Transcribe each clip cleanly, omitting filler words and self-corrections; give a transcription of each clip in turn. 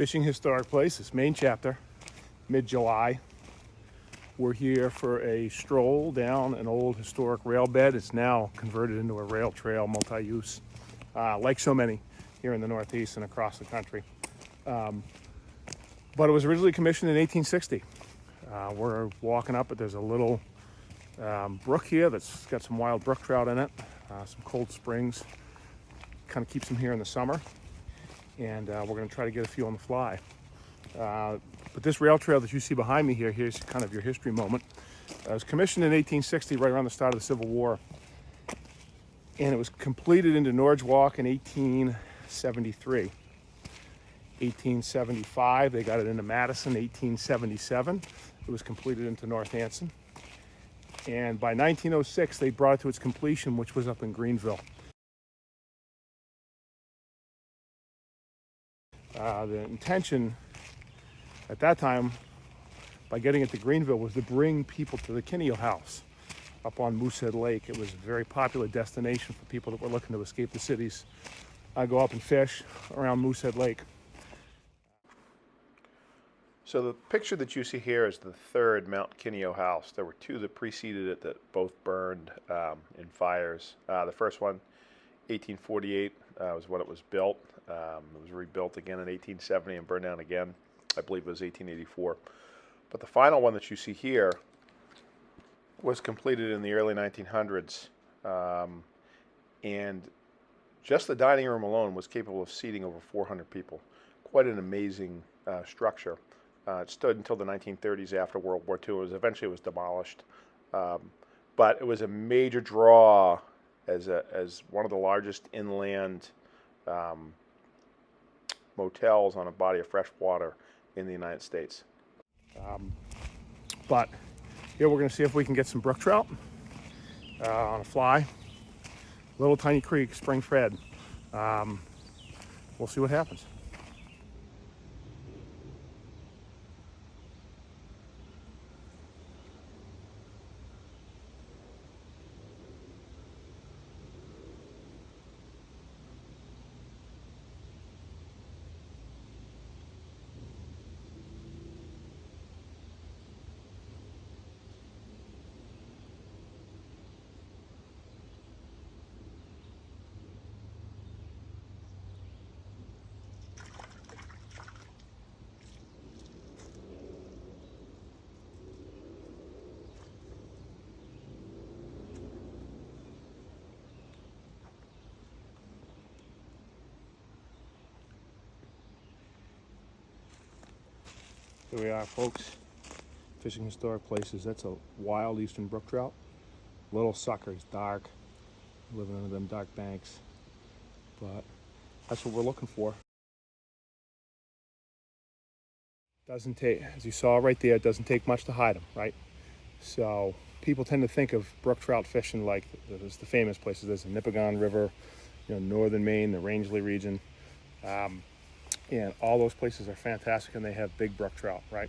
Fishing Historic Places, main chapter, mid-July. We're here for a stroll down an old historic rail bed. It's now converted into a rail trail, multi-use, like so many here in the Northeast and across the country. But it was originally commissioned in 1860. We're walking up, but there's a little brook here that's got some wild brook trout in it, some cold springs. Kind of keeps them here in the summer. And we're going to try to get a few on the fly. But this rail trail that you see behind me here, here's kind of your history moment. It was commissioned in 1860, right around the start of the Civil War. And it was completed into Norwalk in 1873. 1875, they got it into Madison. 1877, it was completed into Northampton. And by 1906, they brought it to its completion, which was up in Greenville. The intention at that time, by getting it to Greenville, was to bring people to the Kineo House up on Moosehead Lake. It was a very popular destination for people that were looking to escape the cities. Go up and fish around Moosehead Lake. So the picture that you see here is the third Mount Kineo house. There were two that preceded it that both burned in fires. The first one, 1848, was when it was built. It was rebuilt again in 1870 and burned down again. I believe it was 1884. But the final one that you see here was completed in the early 1900s. And just the dining room alone was capable of seating over 400 people. Quite an amazing structure. It stood until the 1930s after World War II. Eventually it was demolished. But it was a major draw as one of the largest inland motels on a body of fresh water in the United States. But here we're going to see if we can get some brook trout on a fly. Little tiny creek, spring fed. We'll see what happens. Here we are, folks. Fishing Historic Places. That's a wild eastern brook trout. Little suckers, dark, living under them dark banks. But that's what we're looking for. Doesn't take, as you saw right there, it doesn't take much to hide them, right? So people tend to think of brook trout fishing like there's the famous places. There's the Nipigon River, northern Maine, the Rangeley region. And all those places are fantastic and they have big brook trout, right?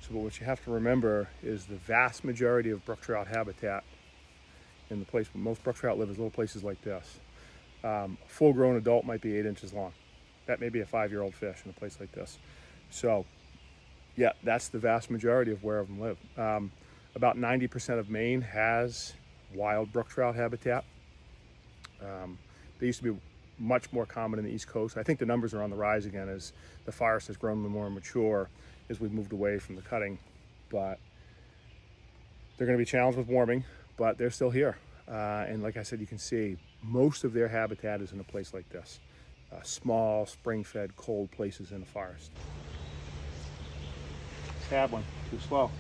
So what you have to remember is the vast majority of brook trout habitat in the place where most brook trout live is little places like this. Full-grown adult might be 8 inches long. That may be a 5-year-old fish in a place like this. So, yeah, that's the vast majority of where them live. About 90% of Maine has wild brook trout habitat. They used to be much more common in the East Coast. I think the numbers are on the rise again as the forest has grown more mature as we've moved away from the cutting. But they're going to be challenged with warming, but they're still here. And like I said, you can see most of their habitat is in a place like this. Small, spring-fed, cold places in the forest. Sad one, too slow.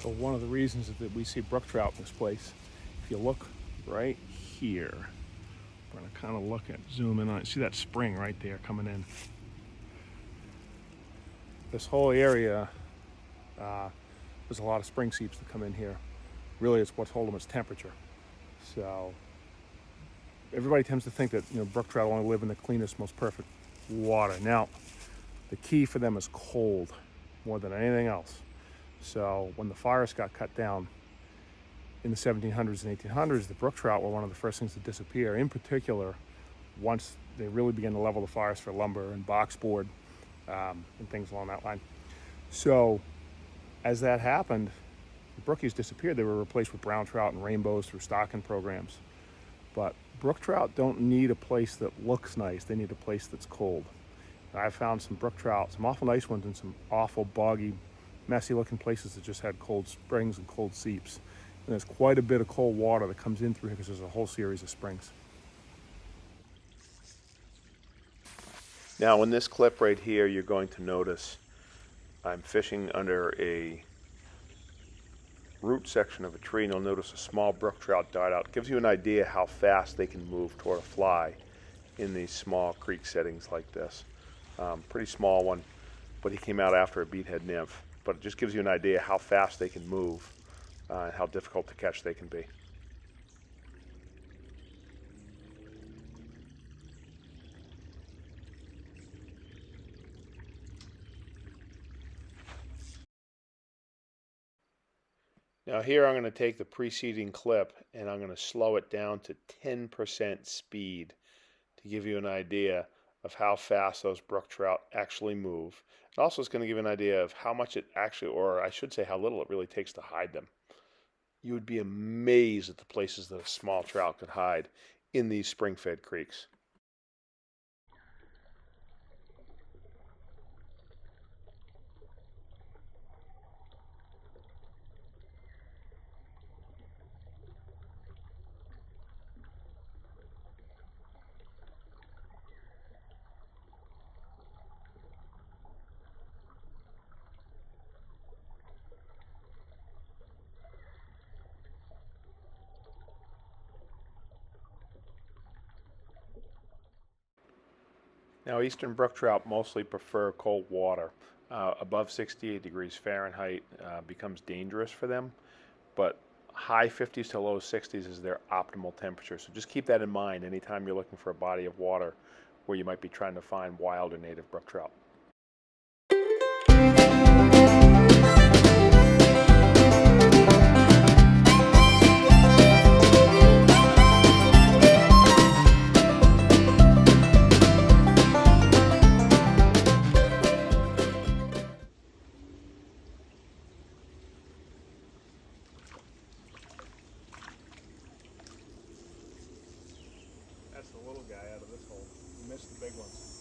So one of the reasons that we see brook trout in this place, if you look right here, we're going to kind of look at, zoom in on it. See that spring right there coming in. This whole area, there's a lot of spring seeps that come in here. Really, it's what's holding its temperature. So everybody tends to think that brook trout only live in the cleanest, most perfect water. Now, the key for them is cold more than anything else. So when the forests got cut down in the 1700s and 1800s, the brook trout were one of the first things to disappear. In particular, once they really began to level the forest for lumber and boxboard and things along that line. So as that happened, the brookies disappeared. They were replaced with brown trout and rainbows through stocking programs. But brook trout don't need a place that looks nice. They need a place that's cold. And I've found some brook trout, some awful nice ones, and some awful boggy, messy looking places that just had cold springs and cold seeps. And there's quite a bit of cold water that comes in through here because there's a whole series of springs. Now in this clip right here, you're going to notice I'm fishing under a root section of a tree, and you'll notice a small brook trout dart out. It gives you an idea how fast they can move toward a fly in these small creek settings like this. Pretty small one, but he came out after a beathead nymph. But it just gives you an idea how fast they can move and how difficult to catch they can be. Now here I'm going to take the preceding clip and I'm going to slow it down to 10% speed to give you an idea of how fast those brook trout actually move. It also is going to give you an idea of how much it actually, or I should say how little it really takes to hide them. You would be amazed at the places that a small trout could hide in these spring-fed creeks. Now, eastern brook trout mostly prefer cold water. Above 68 degrees Fahrenheit becomes dangerous for them, but high 50s to low 60s is their optimal temperature. So just keep that in mind anytime you're looking for a body of water where you might be trying to find wild or native brook trout. That's the little guy out of this hole. You missed the big ones.